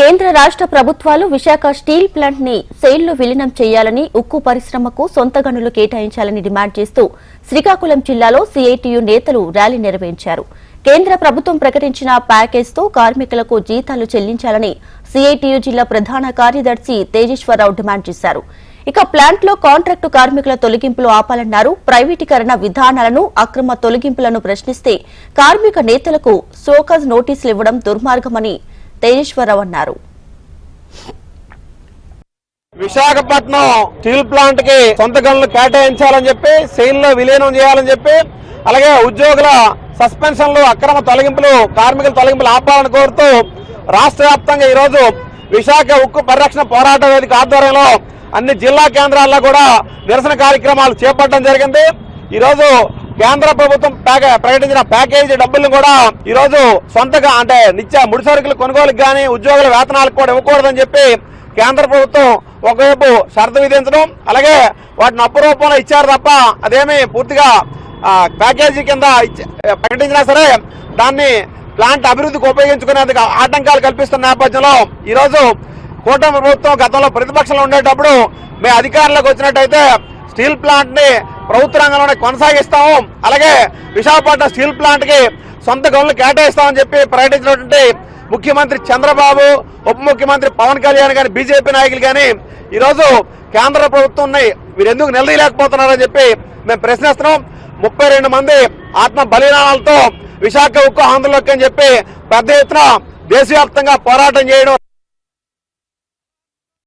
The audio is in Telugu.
కేంద్ర రాష్ట్ర ప్రభుత్వాలు విశాఖ స్టీల్ ప్లాంట్ ని సెయిల్లో విలీనం చేయాలని, ఉక్కు పరిశ్రమకు సొంత గనులు కేటాయించాలని డిమాండ్ చేస్తూ శ్రీకాకుళం జిల్లాలో సిఐటియు నేతలు ర్యాలీ నిర్వహించారు. కేంద్ర ప్రభుత్వం ప్రకటించిన ప్యాకేజ్తో కార్మికులకు జీతాలు చెల్లించాలని సిఐటియు జిల్లా ప్రధాన కార్యదర్శి తేజేశ్వరరావు డిమాండ్ చేశారు. ఇక ప్లాంట్లో కాంట్రాక్టు కార్మికుల తొలగింపులు ఆపాలన్నారు. ప్రైవేటీకరణ విధానాలను, అక్రమ తొలగింపులను ప్రశ్నిస్తే కార్మిక నేతలకు షోకాజ్ నోటీసులు ఇవ్వడం దుర్మార్గమని తేజేశ్వరరావు అన్నారు. విశాఖపట్నం స్టీల్ ప్లాంట్ కి సొంత గనులు కేటాయించాలని చెప్పి, సెయిల్ లో విలీనం చేయాలని చెప్పి, అలాగే ఉద్యోగుల సస్పెన్షన్లు, అక్రమ తొలగింపులు, కార్మికుల తొలగింపులు ఆపాలని కోరుతూ రాష్ట్ర వ్యాప్తంగా ఈరోజు విశాఖ ఉక్కు పరిరక్షణ పోరాట వేదిక ఆధ్వర్యంలో అన్ని జిల్లా కేంద్రాల్లో కూడా నిరసన కార్యక్రమాలు చేపట్టడం జరిగింది. ఈరోజు కేంద్ర ప్రభుత్వం ప్రకటించిన ప్యాకేజీ డబ్బులను కూడా ఈరోజు సొంతగా అంటే నిత్య ముడి సరుకులు కొనుగోలుకు కానీ, ఉద్యోగుల వేతనాలకు కూడా ఇవ్వకూడదని చెప్పి కేంద్ర ప్రభుత్వం ఒకవైపు షరతు విధించడం, అలాగే వాటిని అప్పు రూపంలో ఇచ్చారు తప్ప అదేమీ పూర్తిగా ప్యాకేజీ కింద ప్రకటించినా సరే దాన్ని ప్లాంట్ అభివృద్ధికి ఉపయోగించుకునేందుకు ఆటంకాలు కల్పిస్తున్న నేపథ్యంలో ఈరోజు కూటమి ప్రభుత్వం గతంలో ప్రతిపక్షంలో ఉండేటప్పుడు మేము అధికారంలోకి వచ్చినట్టయితే స్టీల్ ప్లాంట్ ని ప్రభుత్వ రంగంలోనే కొనసాగిస్తాము, అలాగే విశాఖపట్నం స్టీల్ ప్లాంట్ కి సొంత గనులు కేటాయిస్తామని చెప్పి ప్రకటించినటువంటి ముఖ్యమంత్రి చంద్రబాబు, ఉప ముఖ్యమంత్రి పవన్ కళ్యాణ్ గాని, బీజేపీ నాయకులు కానీ ఈరోజు కేంద్ర ప్రభుత్వం వీరు ఎందుకు నిలదీయలేకపోతున్నారని చెప్పి మేము ప్రశ్నిస్తున్నాం. 32 మంది ఆత్మ బలిదానాలతో విశాఖ ఉక్కు ఆందోళనకి అని చెప్పి పెద్ద ఎత్తున దేశవ్యాప్తంగా పోరాటం చేయడం